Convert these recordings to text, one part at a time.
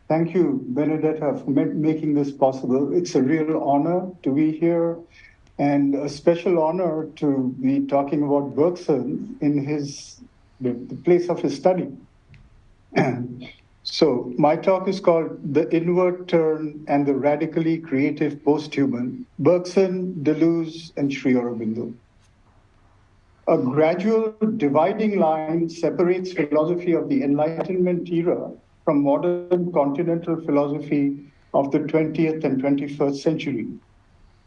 Thank you, Benedetta, for making this possible. It's a real honor to be here and a special honor to be talking about Bergson in the place of his study. So my talk is called The Inward Turn and the Radically Creative Posthuman, Bergson, Deleuze, and Sri Aurobindo. A gradual dividing line separates philosophy of the Enlightenment era from modern continental philosophy of the 20th and 21st century.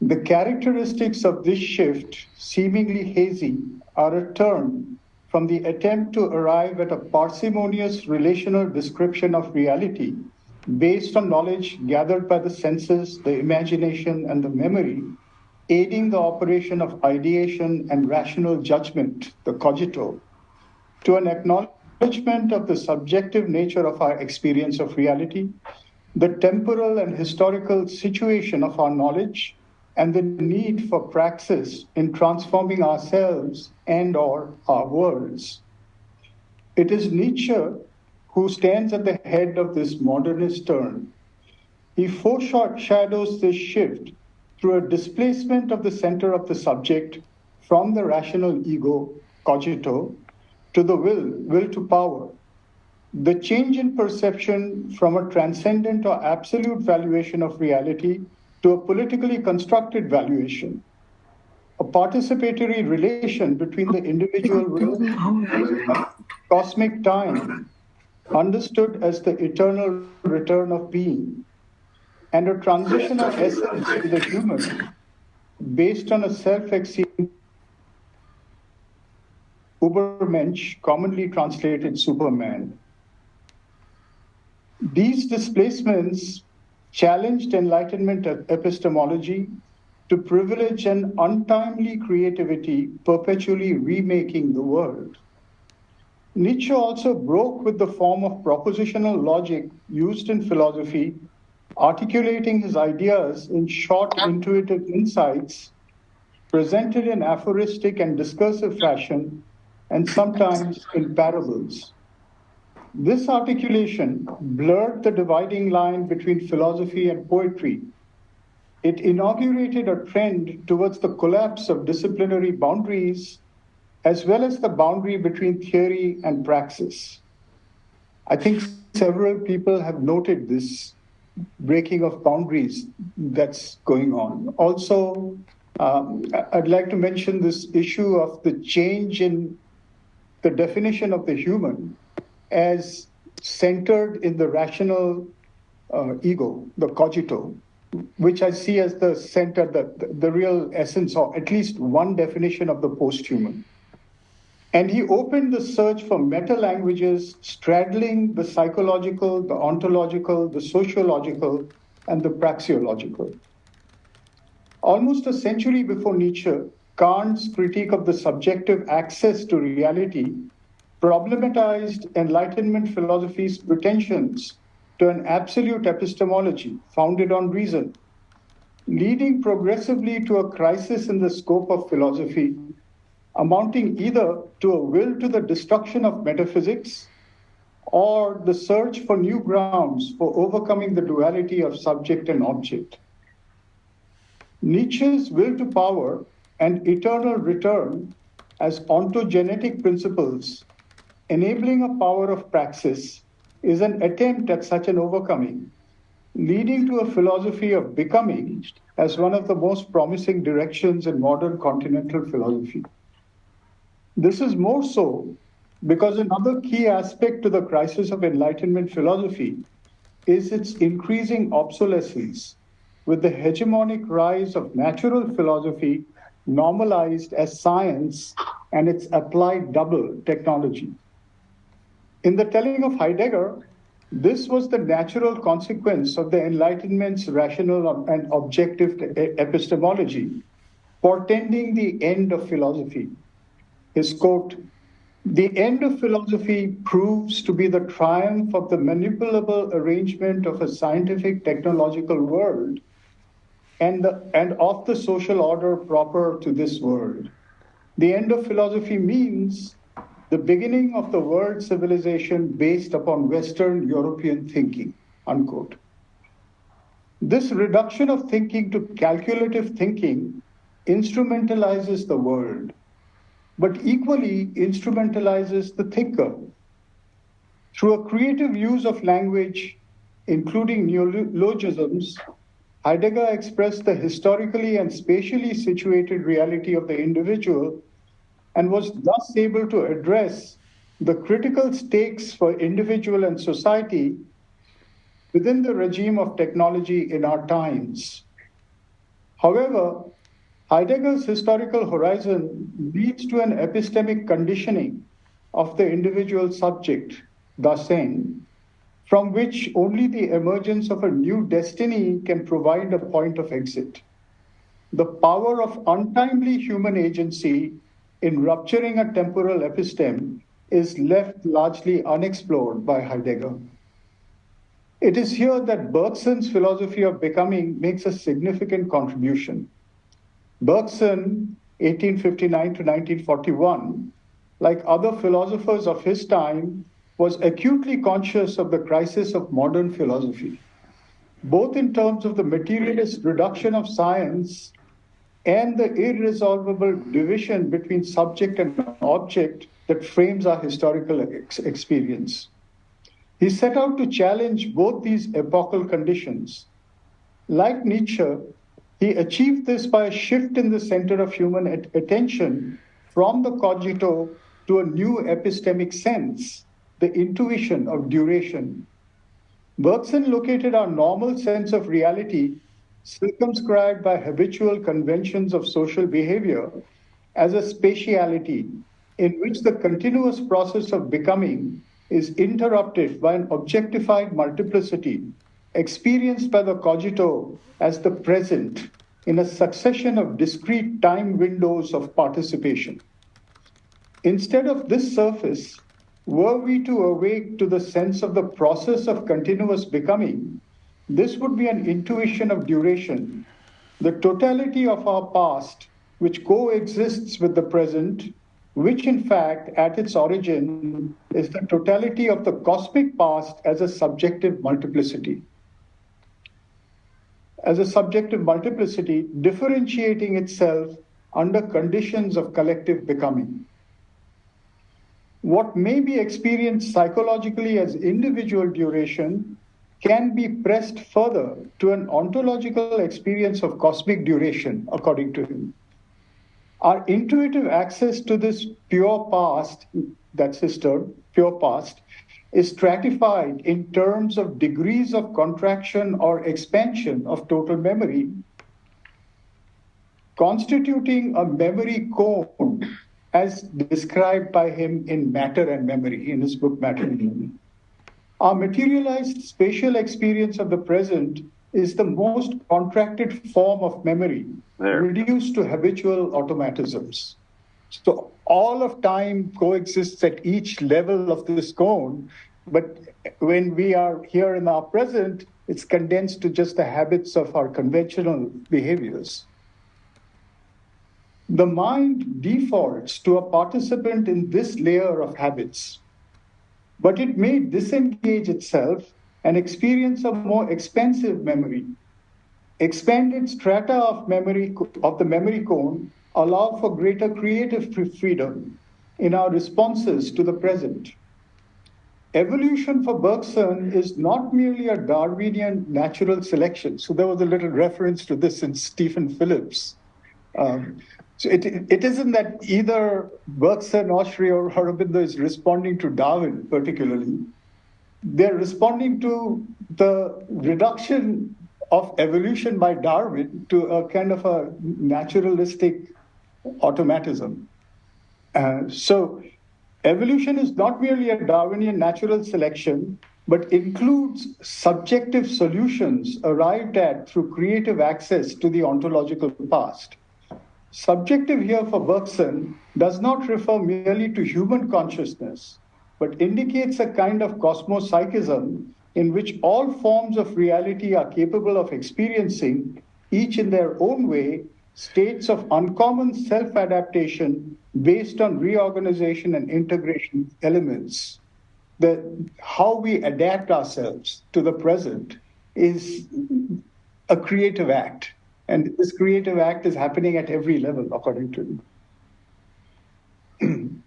The characteristics of this shift, seemingly hazy, are a turn from the attempt to arrive at a parsimonious relational description of reality based on knowledge gathered by the senses, the imagination, and the memory, aiding the operation of ideation and rational judgment, the cogito, to an acknowledgement of the subjective nature of our experience of reality, the temporal and historical situation of our knowledge, and the need for praxis in transforming ourselves and/or our worlds. It is Nietzsche who stands at the head of this modernist turn. He foreshadows this shift through a displacement of the center of the subject from the rational ego, cogito, to the will to power. The change in perception from a transcendent or absolute valuation of reality to a politically constructed valuation, a participatory relation between the individual will and cosmic time, understood as the eternal return of being, and a transition of essence to the human based on a self-exceeding Übermensch, commonly translated Superman. These displacements challenged Enlightenment epistemology to privilege an untimely creativity, perpetually remaking the world. Nietzsche also broke with the form of propositional logic used in philosophy, articulating his ideas in short, intuitive insights presented in aphoristic and discursive fashion, and sometimes in parables. This articulation blurred the dividing line between philosophy and poetry. It inaugurated a trend towards the collapse of disciplinary boundaries, as well as the boundary between theory and praxis. I think several people have noted this breaking of boundaries that's going on. Also, I'd like to mention this issue of the change in the definition of the human as centered in the rational ego, the cogito, which I see as the center, the real essence, or at least one definition of the post-human. And he opened the search for meta-languages straddling the psychological, the ontological, the sociological, and the praxeological. Almost a century before Nietzsche, Kant's critique of the subjective access to reality problematized Enlightenment philosophy's pretensions to an absolute epistemology founded on reason, leading progressively to a crisis in the scope of philosophy, amounting either to a will to the destruction of metaphysics or the search for new grounds for overcoming the duality of subject and object. Nietzsche's will to power and eternal return as ontogenetic principles, enabling a power of praxis, is an attempt at such an overcoming, leading to a philosophy of becoming as one of the most promising directions in modern continental philosophy. This is more so because another key aspect to the crisis of Enlightenment philosophy is its increasing obsolescence, with the hegemonic rise of natural philosophy normalized as science and its applied double, technology. In the telling of Heidegger, this was the natural consequence of the Enlightenment's rational and objective epistemology, portending the end of philosophy. His quote, "The end of philosophy proves to be the triumph of the manipulable arrangement of a scientific technological world and of the social order proper to this world. The end of philosophy means the beginning of the world civilization based upon Western European thinking," unquote. This reduction of thinking to calculative thinking instrumentalizes the world, but equally instrumentalizes the thinker. Through a creative use of language, including neologisms, Heidegger expressed the historically and spatially situated reality of the individual and was thus able to address the critical stakes for individual and society within the regime of technology in our times. However, Heidegger's historical horizon leads to an epistemic conditioning of the individual subject, Dasein, from which only the emergence of a new destiny can provide a point of exit. The power of untimely human agency in rupturing a temporal episteme is left largely unexplored by Heidegger. It is here that Bergson's philosophy of becoming makes a significant contribution. Bergson, 1859 to 1941, like other philosophers of his time, was acutely conscious of the crisis of modern philosophy, both in terms of the materialist reduction of science and the irresolvable division between subject and object that frames our historical experience. He set out to challenge both these epochal conditions. Like Nietzsche, he achieved this by a shift in the center of human attention from the cogito to a new epistemic sense, the intuition of duration. Bergson located our normal sense of reality, circumscribed by habitual conventions of social behavior, as a spatiality in which the continuous process of becoming is interrupted by an objectified multiplicity experienced by the cogito as the present in a succession of discrete time windows of participation. Instead of this surface, were we to awake to the sense of the process of continuous becoming, this would be an intuition of duration, the totality of our past, which coexists with the present, which in fact, at its origin, is the totality of the cosmic past as a subjective multiplicity. As a subjective multiplicity differentiating itself under conditions of collective becoming. What may be experienced psychologically as individual duration can be pressed further to an ontological experience of cosmic duration, according to him. Our intuitive access to this pure past, that's his term, pure past, is stratified in terms of degrees of contraction or expansion of total memory, constituting a memory cone as described by him in Matter and Memory, in his book Matter and Memory. Our materialized spatial experience of the present is the most contracted form of memory, reduced to habitual automatisms. So all of time coexists at each level of this cone, but when we are here in our present, it's condensed to just the habits of our conventional behaviors. The mind defaults to a participant in this layer of habits, but it may disengage itself and experience a more expansive memory. Expanded strata of the memory cone allow for greater creative freedom in our responses to the present. Evolution for Bergson is not merely a Darwinian natural selection. So there was a little reference to this in Stephen Phillips. So it isn't that either Bergson or Sri Aurobindo is responding to Darwin particularly. They're responding to the reduction of evolution by Darwin to a kind of a naturalistic automatism. So evolution is not merely a Darwinian natural selection, but includes subjective solutions arrived at through creative access to the ontological past. Subjective here for Bergson does not refer merely to human consciousness, but indicates a kind of cosmopsychism in which all forms of reality are capable of experiencing, each in their own way, states of uncommon self-adaptation based on reorganization and integration elements. that how we adapt ourselves to the present is a creative act. And this creative act is happening at every level, according to him.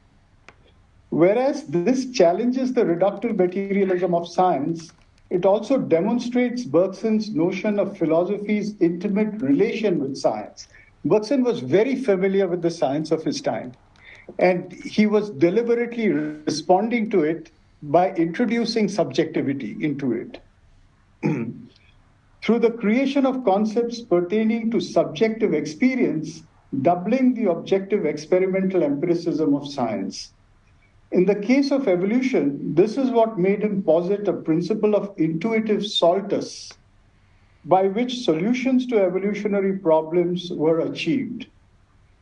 Whereas this challenges the reductive materialism of science, it also demonstrates Bergson's notion of philosophy's intimate relation with science. Bergson was very familiar with the science of his time, and he was deliberately responding to it by introducing subjectivity into it. Through the creation of concepts pertaining to subjective experience, doubling the objective experimental empiricism of science. In the case of evolution, this is what made him posit a principle of intuitive soltus, by which solutions to evolutionary problems were achieved.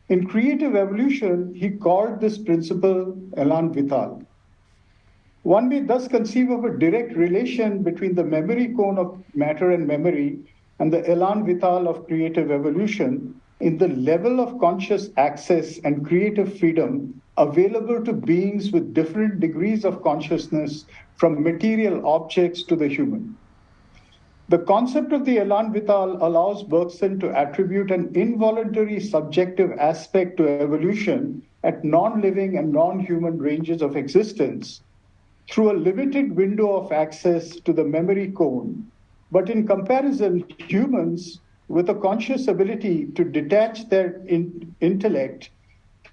In creative evolution, he called this principle élan vital. One may thus conceive of a direct relation between the memory cone of matter and memory and the élan vital of creative evolution in the level of conscious access and creative freedom available to beings with different degrees of consciousness, from material objects to the human. The concept of the élan vital allows Bergson to attribute an involuntary subjective aspect to evolution at non-living and non-human ranges of existence through a limited window of access to the memory cone. But in comparison, humans with a conscious ability to detach their intellect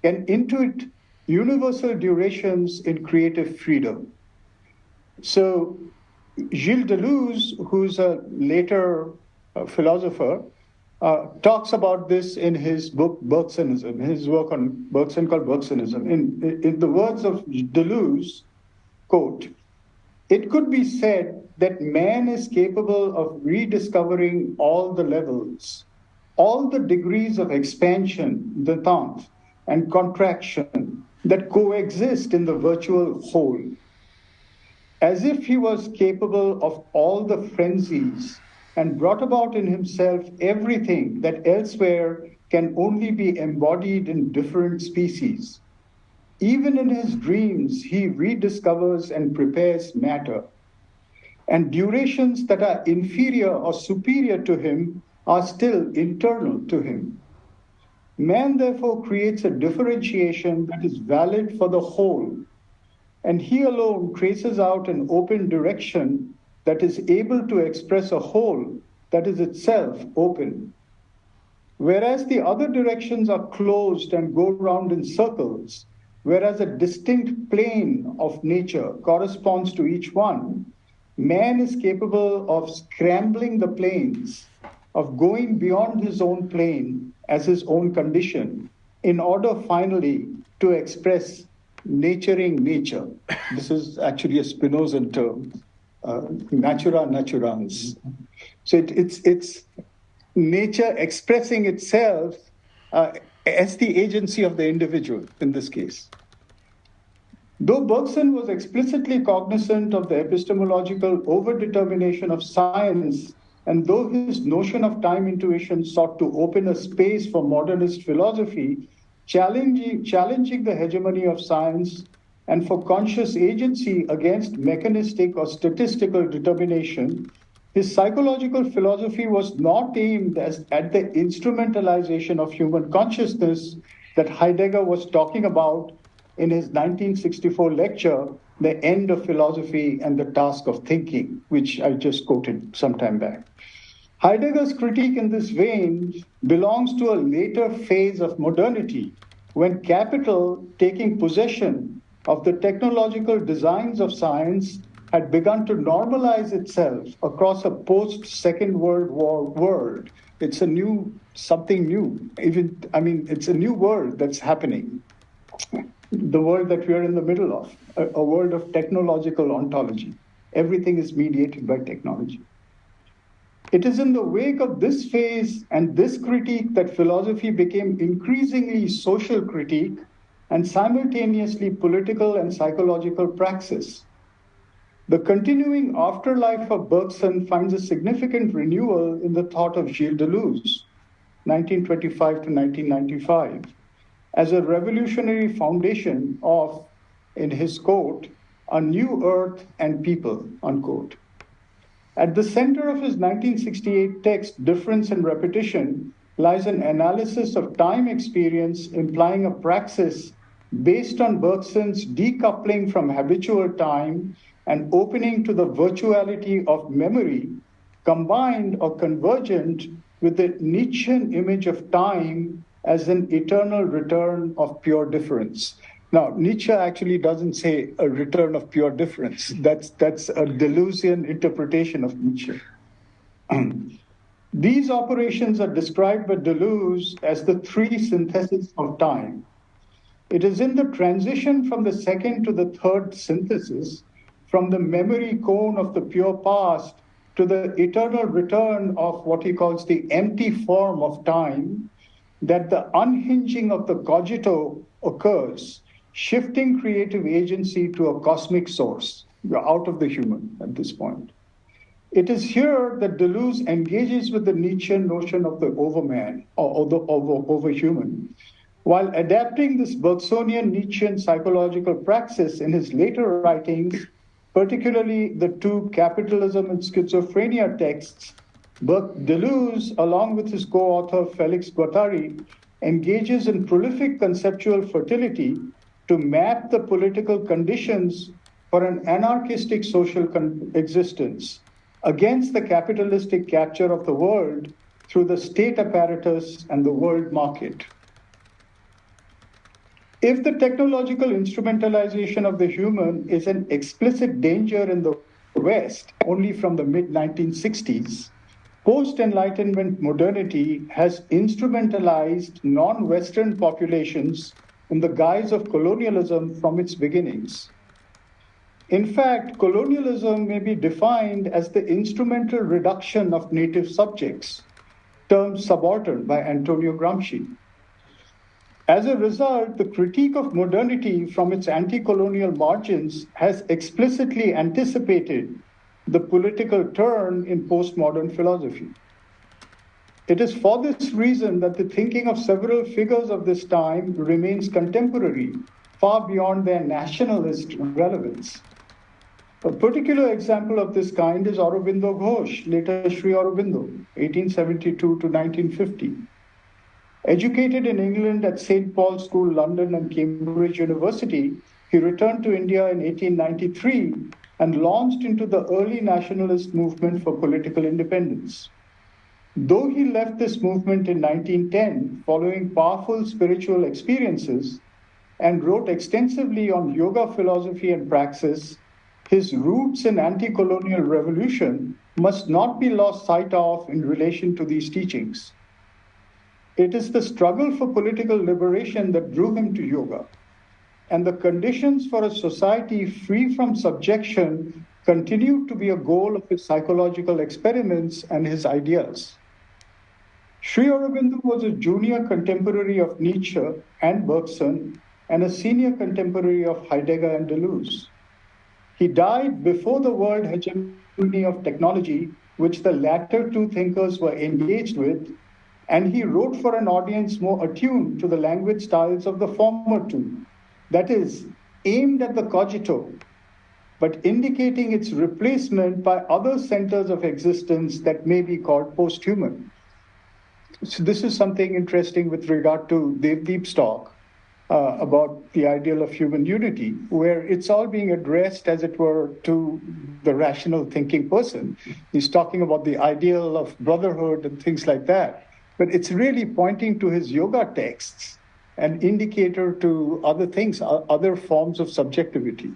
can intuit universal durations in creative freedom. So Gilles Deleuze, who's a later philosopher, talks about this in his book Bergsonism, his work on Bergson called Bergsonism. In the words of Deleuze, quote, "It could be said that man is capable of rediscovering all the levels, all the degrees of expansion, détente, and contraction that coexist in the virtual whole, as if he was capable of all the frenzies and brought about in himself everything that elsewhere can only be embodied in different species. Even in his dreams, he rediscovers and prepares matter. And durations that are inferior or superior to him are still internal to him. Man therefore creates a differentiation that is valid for the whole, and he alone traces out an open direction that is able to express a whole that is itself open. Whereas the other directions are closed and go round in circles, whereas a distinct plane of nature corresponds to each one, man is capable of scrambling the planes, of going beyond his own plane as his own condition, in order finally to express naturing nature." This is actually a Spinozan term, natura naturans. So it's nature expressing itself as the agency of the individual in this case. Though Bergson was explicitly cognizant of the epistemological overdetermination of science, and though his notion of time intuition sought to open a space for modernist philosophy, challenging the hegemony of science and for conscious agency against mechanistic or statistical determination, his psychological philosophy was not aimed at the instrumentalization of human consciousness that Heidegger was talking about in his 1964 lecture, The End of Philosophy and the Task of Thinking, which I just quoted some time back. Heidegger's critique in this vein belongs to a later phase of modernity, when capital, taking possession of the technological designs of science, had begun to normalize itself across a post-Second World War world. It's something new. It's a new world that's happening. The world that we are in the middle of, a world of technological ontology. Everything is mediated by technology. It is in the wake of this phase and this critique that philosophy became increasingly social critique and simultaneously political and psychological praxis. The continuing afterlife of Bergson finds a significant renewal in the thought of Gilles Deleuze, 1925 to 1995, as a revolutionary foundation of, in his quote, a new earth and people, unquote. At the center of his 1968 text, Difference and Repetition, lies an analysis of time experience implying a praxis based on Bergson's decoupling from habitual time and opening to the virtuality of memory, combined or convergent with the Nietzschean image of time as an eternal return of pure difference. Now, Nietzsche actually doesn't say a return of pure difference. That's a Deleuzian interpretation of Nietzsche. These operations are described by Deleuze as the three syntheses of time. It is in the transition from the second to the third synthesis, from the memory cone of the pure past to the eternal return of what he calls the empty form of time, that the unhinging of the cogito occurs, shifting creative agency to a cosmic source. You're out of the human at this point. It is here that Deleuze engages with the Nietzschean notion of the overman or the overhuman, while adapting this Bergsonian Nietzschean psychological praxis in his later writings, particularly the two Capitalism and Schizophrenia texts. Deleuze, along with his co-author Felix Guattari, engages in prolific conceptual fertility to map the political conditions for an anarchistic social existence against the capitalistic capture of the world through the state apparatus and the world market. If the technological instrumentalization of the human is an explicit danger in the West only from the mid-1960s, post-Enlightenment modernity has instrumentalized non-Western populations in the guise of colonialism from its beginnings. In fact, colonialism may be defined as the instrumental reduction of native subjects, term subaltern by Antonio Gramsci. As a result, the critique of modernity from its anti-colonial margins has explicitly anticipated the political turn in postmodern philosophy. It is for this reason that the thinking of several figures of this time remains contemporary, far beyond their nationalist relevance. A particular example of this kind is Aurobindo Ghosh, later Sri Aurobindo, 1872 to 1950. Educated in England at St. Paul's School, London, and Cambridge University, he returned to India in 1893 and launched into the early nationalist movement for political independence. Though he left this movement in 1910 following powerful spiritual experiences and wrote extensively on yoga philosophy and praxis, his roots in anti-colonial revolution must not be lost sight of in relation to these teachings. It is the struggle for political liberation that drew him to yoga, and the conditions for a society free from subjection continued to be a goal of his psychological experiments and his ideas. Sri Aurobindo was a junior contemporary of Nietzsche and Bergson and a senior contemporary of Heidegger and Deleuze. He died before the world hegemony of technology, which the latter two thinkers were engaged with, and he wrote for an audience more attuned to the language styles of the former two, that is, aimed at the cogito, but indicating its replacement by other centers of existence that may be called posthuman. So this is something interesting with regard to Devdeep's talk about the ideal of human unity, where it's all being addressed, as it were, to the rational thinking person. He's talking about the ideal of brotherhood and things like that. But it's really pointing to his yoga texts, an indicator to other things, other forms of subjectivity.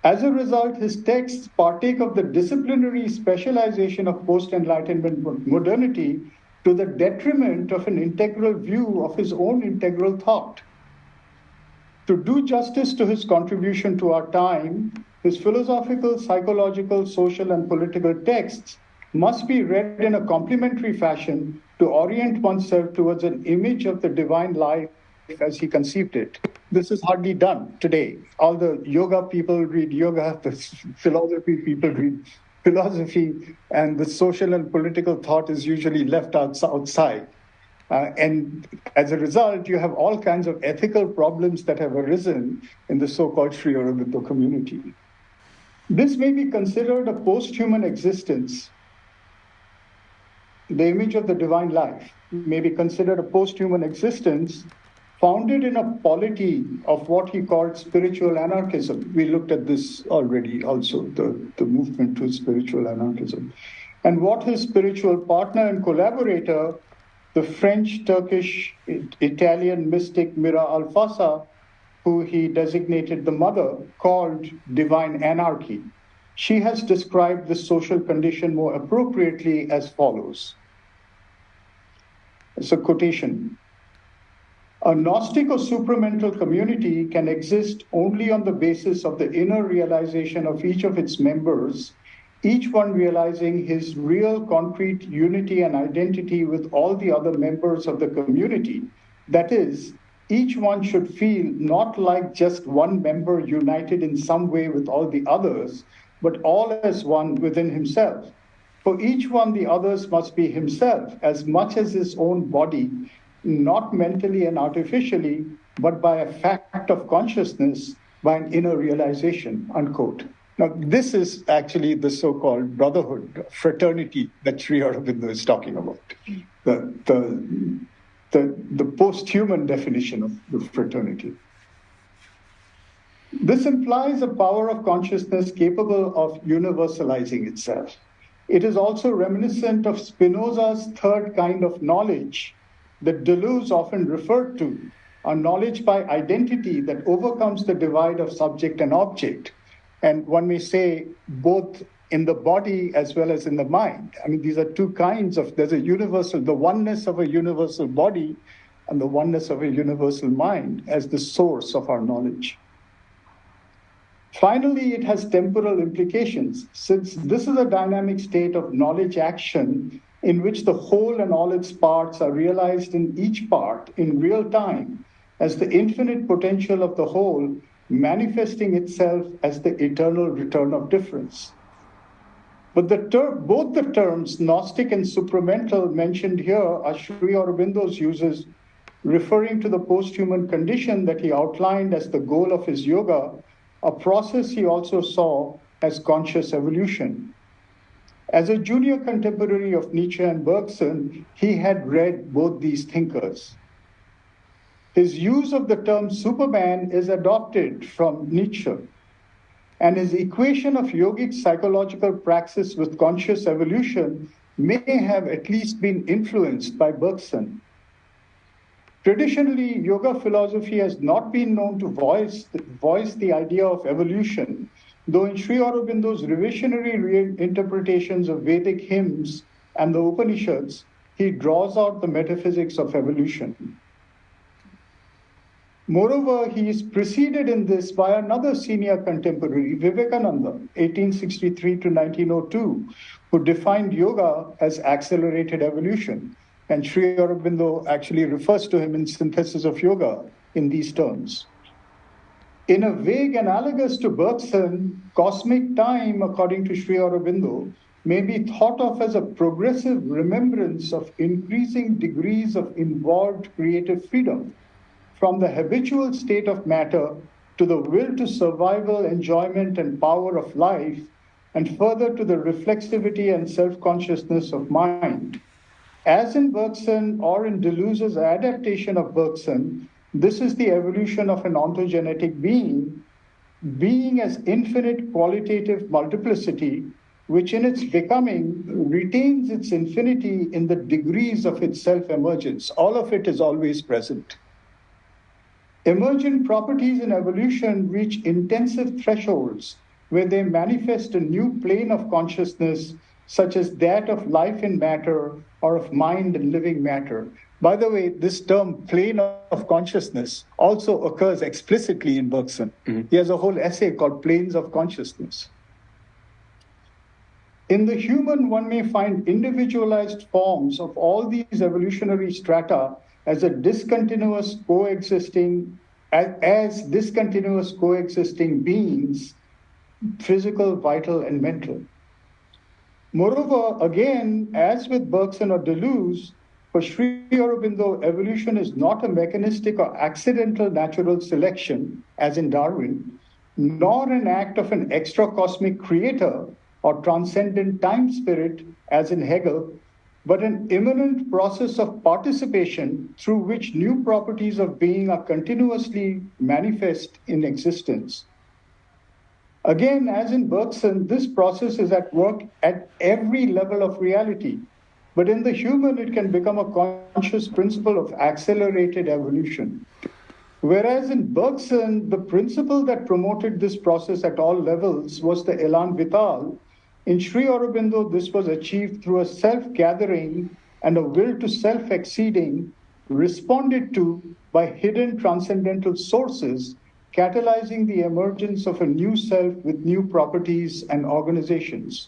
As a result, his texts partake of the disciplinary specialization of post-Enlightenment modernity to the detriment of an integral view of his own integral thought. To do justice to his contribution to our time, his philosophical, psychological, social, and political texts must be read in a complementary fashion to orient oneself towards an image of the divine life as he conceived it. This is hardly done today. All the yoga people read yoga, the philosophy people read philosophy, and the social and political thought is usually left outside. And as a result, you have all kinds of ethical problems that have arisen in the so-called Sri Aurobindo community. This may be considered a post-human existence. The image of the divine life may be considered a post-human existence founded in a polity of what he called spiritual anarchism. We looked at this already also, the movement to spiritual anarchism. And what his spiritual partner and collaborator, the French, Turkish, Italian mystic Mira Alfassa, who he designated the mother, called divine anarchy. She has described the social condition more appropriately as follows. It's a quotation. A Gnostic or supramental community can exist only on the basis of the inner realization of each of its members, each one realizing his real concrete unity and identity with all the other members of the community. That is, each one should feel not like just one member united in some way with all the others, but all as one within himself. For each one, the others must be himself as much as his own body, not mentally and artificially, but by a fact of consciousness, by an inner realization, unquote. Now, this is actually the so-called brotherhood, fraternity that Sri Aurobindo is talking about, the post-human definition of the fraternity. This implies a power of consciousness capable of universalizing itself. It is also reminiscent of Spinoza's third kind of knowledge that Deleuze often referred to, a knowledge by identity that overcomes the divide of subject and object. And one may say both in the body as well as in the mind. I mean, these are two kinds of, there's a universal, the oneness of a universal body and the oneness of a universal mind as the source of our knowledge. Finally, it has temporal implications, since this is a dynamic state of knowledge action in which the whole and all its parts are realized in each part in real time as the infinite potential of the whole manifesting itself as the eternal return of difference. But both the terms Gnostic and supramental mentioned here are Sri Aurobindo's uses referring to the post-human condition that he outlined as the goal of his yoga, a process he also saw as conscious evolution. As a junior contemporary of Nietzsche and Bergson, he had read both these thinkers. His use of the term Superman is adopted from Nietzsche, and his equation of yogic psychological praxis with conscious evolution may have at least been influenced by Bergson. Traditionally, yoga philosophy has not been known to voice the idea of evolution, though in Sri Aurobindo's revisionary reinterpretations of Vedic hymns and the Upanishads, he draws out the metaphysics of evolution. Moreover, he is preceded in this by another senior contemporary, Vivekananda, 1863 to 1902, who defined yoga as accelerated evolution. And Sri Aurobindo actually refers to him in Synthesis of Yoga in these terms. In a vague analogous to Bergson, cosmic time, according to Sri Aurobindo, may be thought of as a progressive remembrance of increasing degrees of involved creative freedom, from the habitual state of matter to the will to survival, enjoyment, and power of life, and further to the reflexivity and self-consciousness of mind. As in Bergson or in Deleuze's adaptation of Bergson, this is the evolution of an ontogenetic being as infinite qualitative multiplicity, which in its becoming retains its infinity in the degrees of its self-emergence. All of it is always present. Emergent properties in evolution reach intensive thresholds where they manifest a new plane of consciousness, such as that of life in matter or of mind and living matter. By the way, this term plane of consciousness also occurs explicitly in Bergson. Mm-hmm. He has a whole essay called Planes of Consciousness. In the human, one may find individualized forms of all these evolutionary strata as discontinuous coexisting beings, physical, vital, and mental. Moreover, again, as with Bergson or Deleuze, For Sri Aurobindo, evolution is not a mechanistic or accidental natural selection, as in Darwin, nor an act of an extra cosmic creator or transcendent time spirit, as in Hegel, but an immanent process of participation through which new properties of being are continuously manifest in existence. Again, as in Bergson, this process is at work at every level of reality. But in the human, it can become a conscious principle of accelerated evolution. Whereas in Bergson, the principle that promoted this process at all levels was the élan vital. In Sri Aurobindo, this was achieved through a self-gathering and a will to self-exceeding, responded to by hidden transcendental sources, catalyzing the emergence of a new self with new properties and organizations.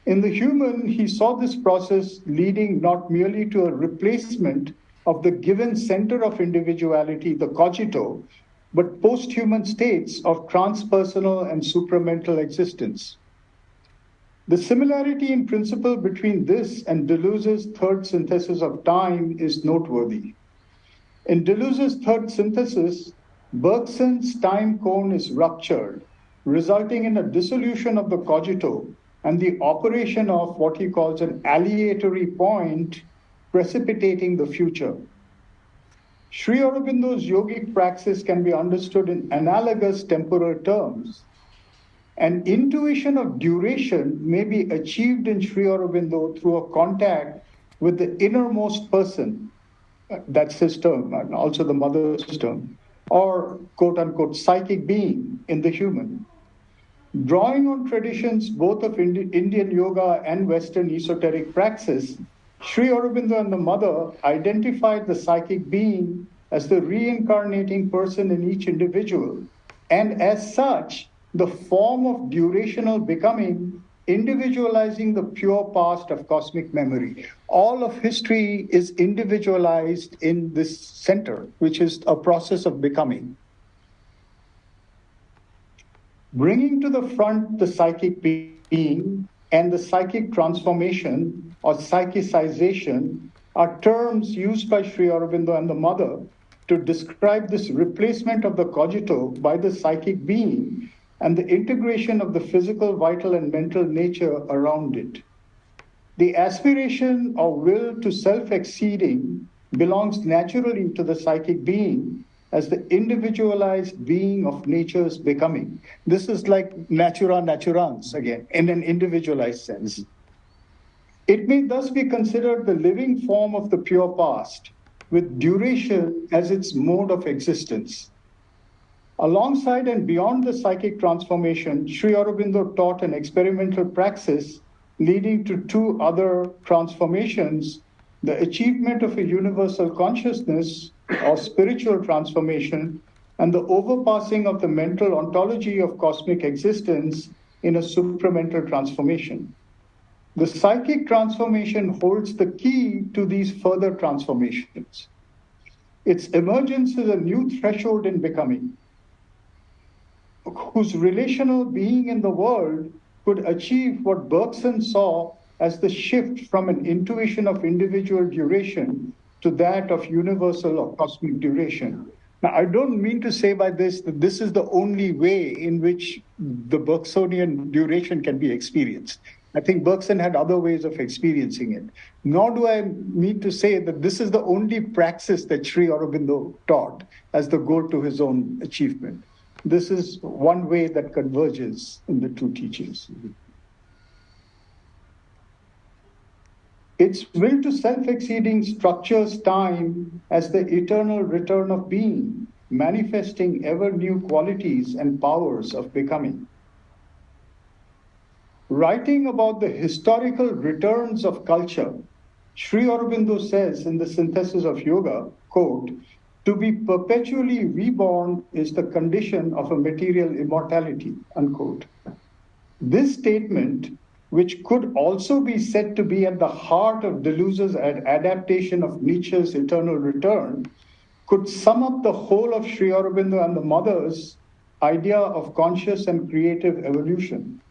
In the human, he saw this process leading not merely to a replacement of the given center of individuality, the cogito, but post-human states of transpersonal and supramental existence. The similarity in principle between this and Deleuze's third synthesis of time is noteworthy. In Deleuze's third synthesis, Bergson's time cone is ruptured, resulting in a dissolution of the cogito and the operation of what he calls an aleatory point precipitating the future. Sri Aurobindo's yogic praxis can be understood in analogous temporal terms. An intuition of duration may be achieved in Sri Aurobindo through a contact with the innermost person, that's his term, and also the mother's term, or quote unquote psychic being in the human. Drawing on traditions both of Indian yoga and Western esoteric praxis, Sri Aurobindo and the mother identified the psychic being as the reincarnating person in each individual, and as such, the form of durational becoming, individualizing the pure past of cosmic memory. All of history is individualized in this center, which is a process of becoming. Bringing to the front the psychic being and the psychic transformation or psychicization are terms used by Sri Aurobindo and the mother to describe this replacement of the cogito by the psychic being and the integration of the physical, vital, and mental nature around it. The aspiration or will to self-exceeding belongs naturally to the psychic being as the individualized being of nature's becoming. This is like natura naturans, again, in an individualized sense. It may thus be considered the living form of the pure past, with duration as its mode of existence. Alongside and beyond the psychic transformation, Sri Aurobindo taught an experimental praxis leading to two other transformations: the achievement of a universal consciousness or spiritual transformation, and the overpassing of the mental ontology of cosmic existence in a supramental transformation. The psychic transformation holds the key to these further transformations. Its emergence is a new threshold in becoming, whose relational being in the world could achieve what Bergson saw as the shift from an intuition of individual duration to that of universal or cosmic duration. Now, I don't mean to say by this that this is the only way in which the Bergsonian duration can be experienced. I think Bergson had other ways of experiencing it. Nor do I mean to say that this is the only praxis that Sri Aurobindo taught as the goal to his own achievement. This is one way that converges in the two teachings. Its will to self-exceeding structures time as the eternal return of being, manifesting ever new qualities and powers of becoming. Writing about the historical returns of culture, Sri Aurobindo says in the Synthesis of Yoga, quote, "To be perpetually reborn is the condition of a material immortality," unquote. This statement, which could also be said to be at the heart of Deleuze's adaptation of Nietzsche's eternal return, could sum up the whole of Sri Aurobindo and the mother's idea of conscious and creative evolution.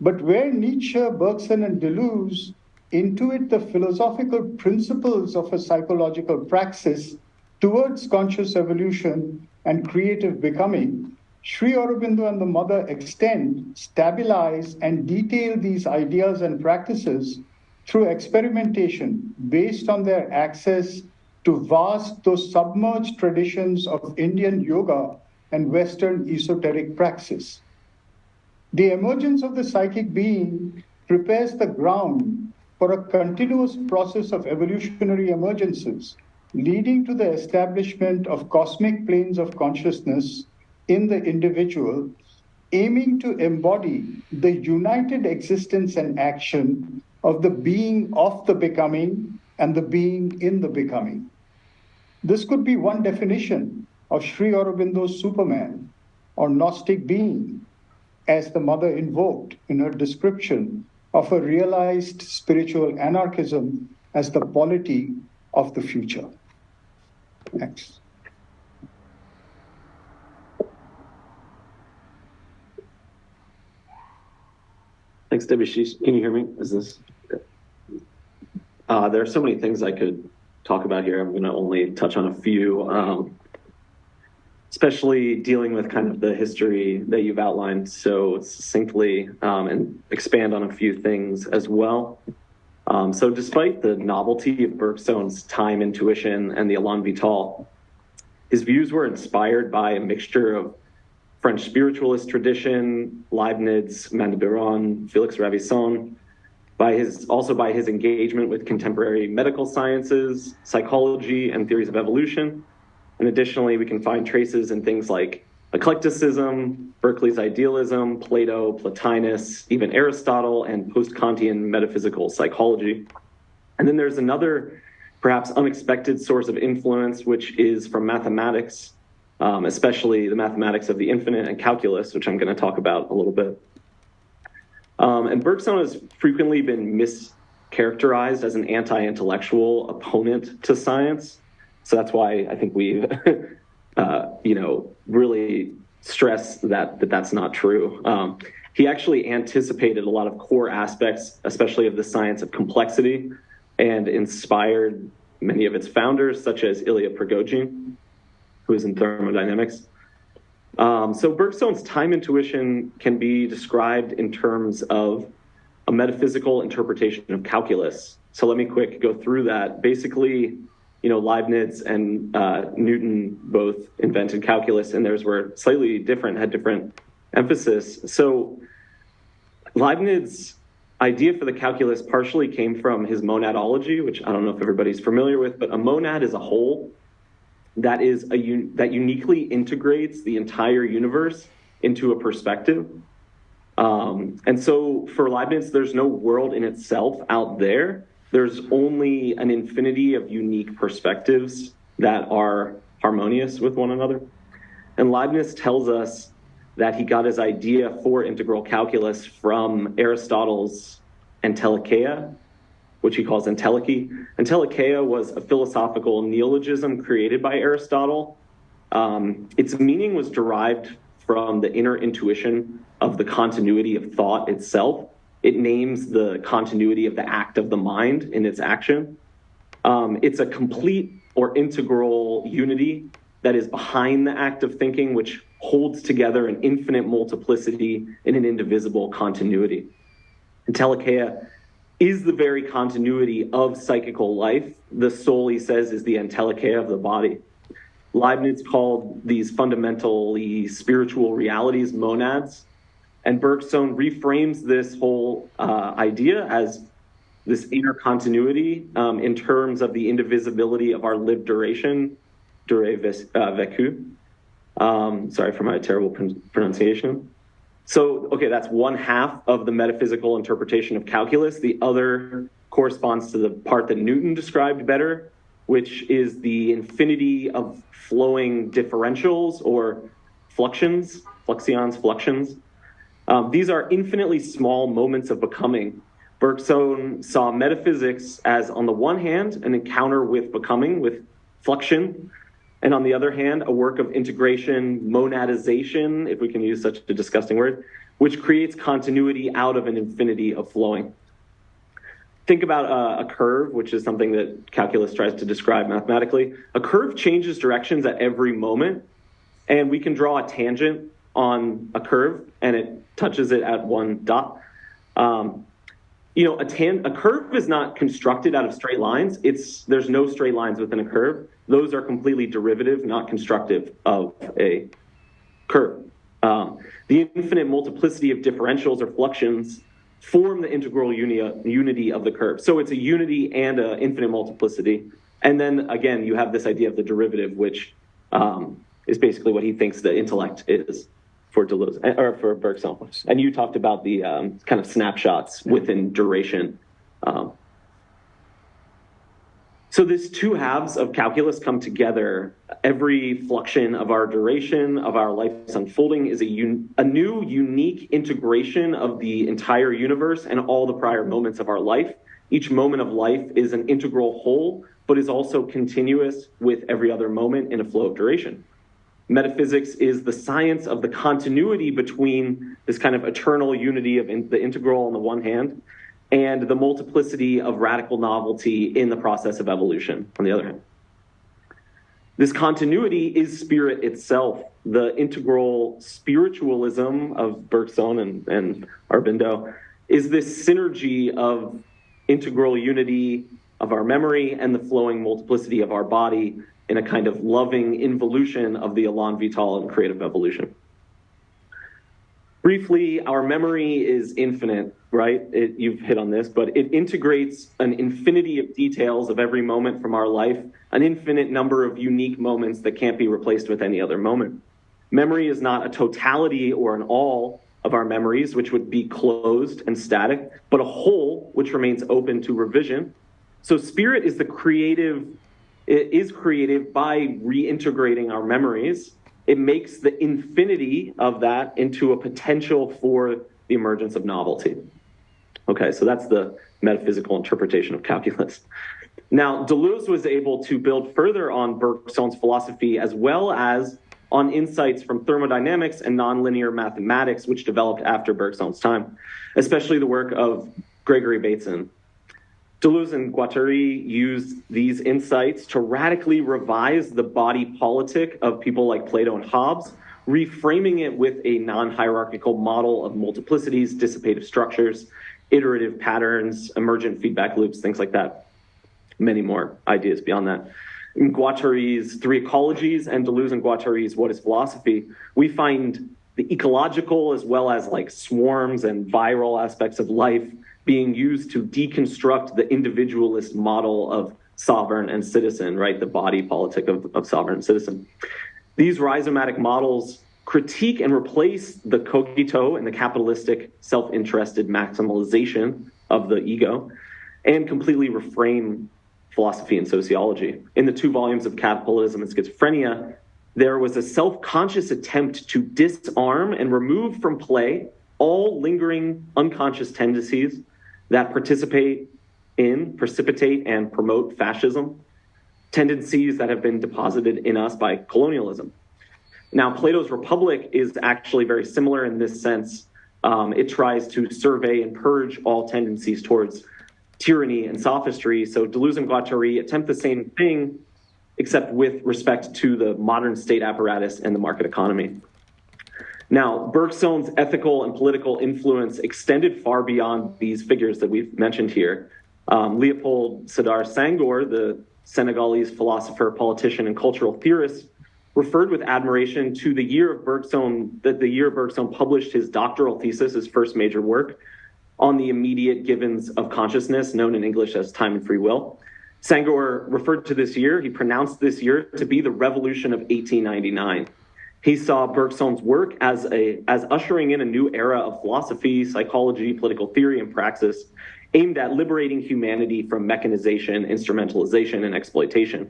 But where Nietzsche, Bergson, and Deleuze intuit the philosophical principles of a psychological praxis towards conscious evolution and creative becoming, Sri Aurobindo and the mother extend, stabilize, and detail these ideas and practices through experimentation based on their access to vast, though submerged traditions of Indian yoga and Western esoteric praxis. The emergence of the psychic being prepares the ground for a continuous process of evolutionary emergences, leading to the establishment of cosmic planes of consciousness in the individual, aiming to embody the united existence and action of the being of the becoming and the being in the becoming. This could be one definition of Sri Aurobindo's Superman, or Gnostic being, as the mother invoked in her description of a realized spiritual anarchism as the polity of the future. Next. Thanks, Debashish. Can you hear me? Is this good? There are so many things I could talk about here. I'm going to only touch on a few, especially dealing with kind of the history that you've outlined so succinctly, and expand on a few things as well. So despite the novelty of Bergson's time intuition and the Elan Vital, his views were inspired by a mixture of French spiritualist tradition, Leibniz, Mandelbrot, Felix Ravissant, also by his engagement with contemporary medical sciences, psychology, and theories of evolution. And additionally, we can find traces in things like eclecticism, Berkeley's idealism, Plato, Plotinus, even Aristotle, and post-Kantian metaphysical psychology. And then there's another, perhaps unexpected source of influence, which is from mathematics, especially the mathematics of the infinite and calculus, which I'm going to talk about a little bit. And Bergson has frequently been mischaracterized as an anti-intellectual opponent to science. So that's why I think we, really stress that that's not true. He actually anticipated a lot of core aspects, especially of the science of complexity, and inspired many of its founders, such as Ilya Prigogine, who is in thermodynamics. So Bergson's time intuition can be described in terms of a metaphysical interpretation of calculus. So let me quick go through that. Basically, Leibniz and Newton both invented calculus, and theirs were slightly different, had different emphasis. So Leibniz's idea for the calculus partially came from his monadology, which I don't know if everybody's familiar with, but a monad is a whole that uniquely integrates the entire universe into a perspective. And so for Leibniz, there's no world in itself out there. There's only an infinity of unique perspectives that are harmonious with one another. And Leibniz tells us that he got his idea for integral calculus from Aristotle's Entelikeia, which he calls entelechy. Entelikeia was a philosophical neologism created by Aristotle. Its meaning was derived from the inner intuition of the continuity of thought itself. It names the continuity of the act of the mind in its action. It's a complete or integral unity that is behind the act of thinking, which holds together an infinite multiplicity in an indivisible continuity. Entelikeia is the very continuity of psychical life. The soul, he says, is the entelikeia of the body. Leibniz called these fundamentally spiritual realities monads, and Bergson reframes this whole idea as this inner continuity in terms of the indivisibility of our lived duration, durée vécue. Sorry for my terrible pronunciation. So, okay, that's one half of the metaphysical interpretation of calculus. The other corresponds to the part that Newton described better, which is the infinity of flowing differentials or fluxions. These are infinitely small moments of becoming. Bergson saw metaphysics as, on the one hand, an encounter with becoming, with fluxion, and on the other hand, a work of integration, monadization, if we can use such a disgusting word, which creates continuity out of an infinity of flowing. think about a curve, which is something that calculus tries to describe mathematically. A curve changes directions at every moment, and we can draw a tangent on a curve, and it touches it at one dot. A curve is not constructed out of straight lines. There's no straight lines within a curve. Those are completely derivative, not constructive of a curve. The infinite multiplicity of differentials or fluxions form the integral unity of the curve. So it's a unity and an infinite multiplicity. And then again, you have this idea of the derivative, which is basically what he thinks the intellect is for Deleuze, or for Bergson. And you talked about the kind of snapshots within duration. So these two halves of calculus come together. Every fluxion of our duration, of our life's unfolding, is a new, unique integration of the entire universe and all the prior moments of our life. Each moment of life is an integral whole, but is also continuous with every other moment in a flow of duration. Metaphysics is the science of the continuity between this kind of eternal unity of the integral on the one hand, and the multiplicity of radical novelty in the process of evolution, on the other hand. This continuity is spirit itself. The integral spiritualism of Bergson and Aurobindo is this synergy of integral unity of our memory and the flowing multiplicity of our body in a kind of loving involution of the elan vital and creative evolution. Briefly, our memory is infinite, right? You've hit on this, but it integrates an infinity of details of every moment from our life, an infinite number of unique moments that can't be replaced with any other moment. Memory is not a totality or an all of our memories, which would be closed and static, but a whole which remains open to revision. So spirit is creative by reintegrating our memories. It makes the infinity of that into a potential for the emergence of novelty. Okay, so that's the metaphysical interpretation of calculus. Now, Deleuze was able to build further on Bergson's philosophy as well as on insights from thermodynamics and nonlinear mathematics, which developed after Bergson's time, especially the work of Gregory Bateson. Deleuze and Guattari used these insights to radically revise the body politic of people like Plato and Hobbes, reframing it with a non-hierarchical model of multiplicities, dissipative structures, iterative patterns, emergent feedback loops, things like that. Many more ideas beyond that. In Guattari's Three Ecologies and Deleuze and Guattari's What is Philosophy, we find the ecological as well as like swarms and viral aspects of life being used to deconstruct the individualist model of sovereign and citizen, right? The body politic of sovereign and citizen. These rhizomatic models critique and replace the cogito and the capitalistic self-interested maximalization of the ego and completely reframe philosophy and sociology. In the 2 volumes of Capitalism and Schizophrenia, there was a self-conscious attempt to disarm and remove from play all lingering unconscious tendencies that precipitate and promote fascism, tendencies that have been deposited in us by colonialism. Now, Plato's Republic is actually very similar in this sense. It tries to survey and purge all tendencies towards tyranny and sophistry. So Deleuze and Guattari attempt the same thing, except with respect to the modern state apparatus and the market economy. Now, Bergson's ethical and political influence extended far beyond these figures that we've mentioned here. Leopold Sédar Senghor, the Senegalese philosopher, politician, and cultural theorist, referred with admiration to the year Bergson published his doctoral thesis, his first major work, on the immediate givens of consciousness, known in English as Time and Free Will. Senghor referred to this year, he pronounced this year to be the revolution of 1899. He saw Bergson's work as ushering in a new era of philosophy, psychology, political theory, and praxis aimed at liberating humanity from mechanization, instrumentalization, and exploitation.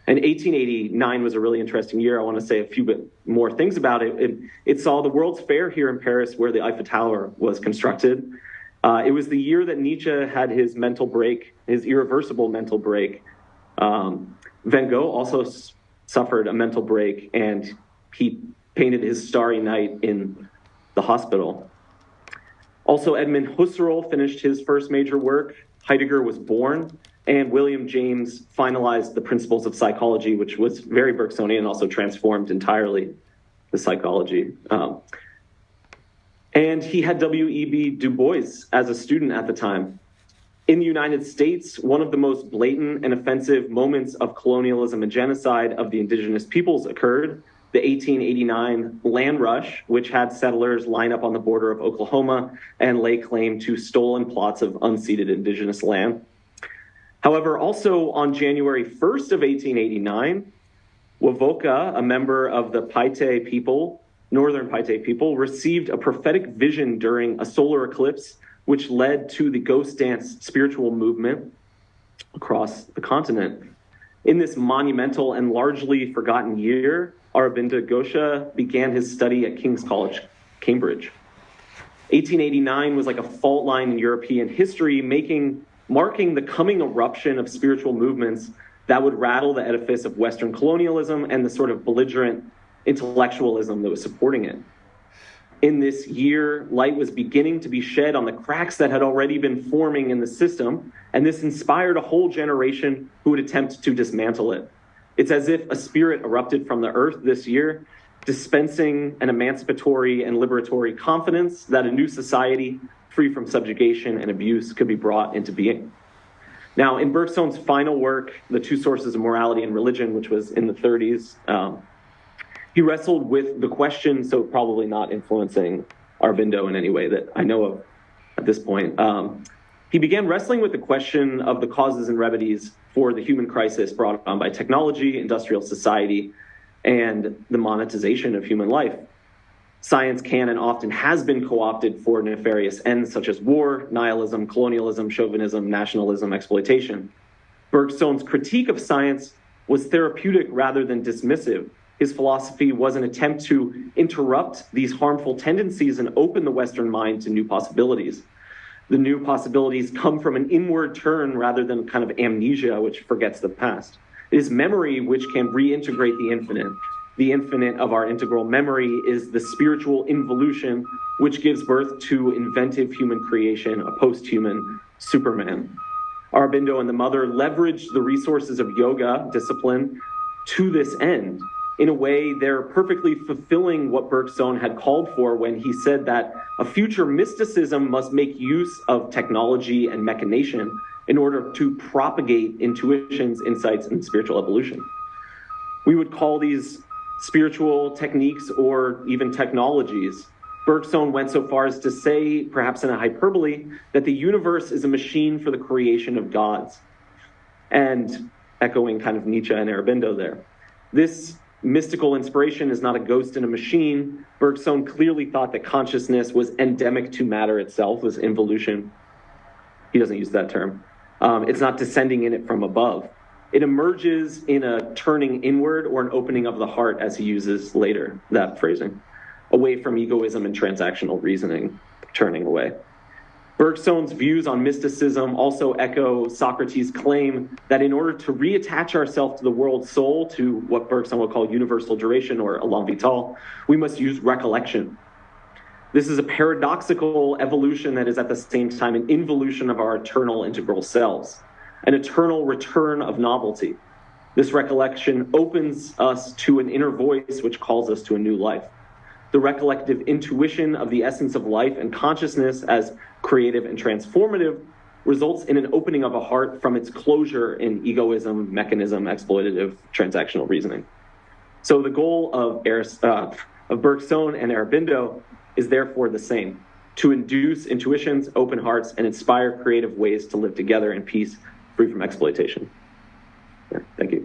And 1889 was a really interesting year. I want to say a few bit more things about it. It saw the World's Fair here in Paris where the Eiffel Tower was constructed. It was the year that Nietzsche had his mental break, his irreversible mental break. Van Gogh also suffered a mental break, and he painted his Starry Night in the hospital. Also, Edmund Husserl finished his first major work, Heidegger was born, and William James finalized the principles of psychology, which was very Bergsonian and also transformed entirely the psychology. And he had W.E.B. Du Bois as a student at the time. In the United States, one of the most blatant and offensive moments of colonialism and genocide of the indigenous peoples occurred, the 1889 land rush, which had settlers line up on the border of Oklahoma and lay claim to stolen plots of unceded indigenous land. However, also on January 1st of 1889, Wovoka, a member of the Paite people, northern Paite people, received a prophetic vision during a solar eclipse, which led to the ghost dance spiritual movement across the continent. In this monumental and largely forgotten year, Aurobindo Ghosha began his study at King's College, Cambridge. 1889 was like a fault line in European history, marking the coming eruption of spiritual movements that would rattle the edifice of Western colonialism and the sort of belligerent intellectualism that was supporting it. In this year, light was beginning to be shed on the cracks that had already been forming in the system, and this inspired a whole generation who would attempt to dismantle it. It's as if a spirit erupted from the earth this year, dispensing an emancipatory and liberatory confidence that a new society, free from subjugation and abuse, could be brought into being. Now, in Bergson's final work, The Two Sources of Morality and Religion, which was in the 30s, he wrestled with the question, so probably not influencing Aurobindo in any way that I know of at this point. He began wrestling with the question of the causes and remedies for the human crisis brought on by technology, industrial society, and the monetization of human life. Science can and often has been co-opted for nefarious ends such as war, nihilism, colonialism, chauvinism, nationalism, exploitation. Bergson's critique of science was therapeutic rather than dismissive. His philosophy was an attempt to interrupt these harmful tendencies and open the Western mind to new possibilities. The new possibilities come from an inward turn rather than kind of amnesia, which forgets the past. It is memory which can reintegrate the infinite. The infinite of our integral memory is the spiritual involution, which gives birth to inventive human creation, a post-human Superman. Aurobindo and the mother leveraged the resources of yoga discipline to this end. In a way, they're perfectly fulfilling what Bergson had called for when he said that a future mysticism must make use of technology and machination in order to propagate intuitions, insights, and spiritual evolution. We would call these spiritual techniques or even technologies. Bergson went so far as to say, perhaps in a hyperbole, that the universe is a machine for the creation of gods. And echoing kind of Nietzsche and Aurobindo there. This mystical inspiration is not a ghost in a machine. Bergson clearly thought that consciousness was endemic to matter itself, was involution. He doesn't use that term. It's not descending in it from above. It emerges in a turning inward or an opening of the heart, as he uses later, that phrasing, away from egoism and transactional reasoning, turning away. Bergson's views on mysticism also echo Socrates' claim that in order to reattach ourselves to the world soul, to what Bergson would call universal duration or elan vital, we must use recollection. This is a paradoxical evolution that is at the same time an involution of our eternal integral selves, an eternal return of novelty. This recollection opens us to an inner voice which calls us to a new life. The recollective intuition of the essence of life and consciousness as creative and transformative results in an opening of a heart from its closure in egoism, mechanism, exploitative, transactional reasoning. So the goal of Bergson and Aurobindo is therefore the same: to induce intuitions, open hearts, and inspire creative ways to live together in peace, free from exploitation. Yeah, thank you.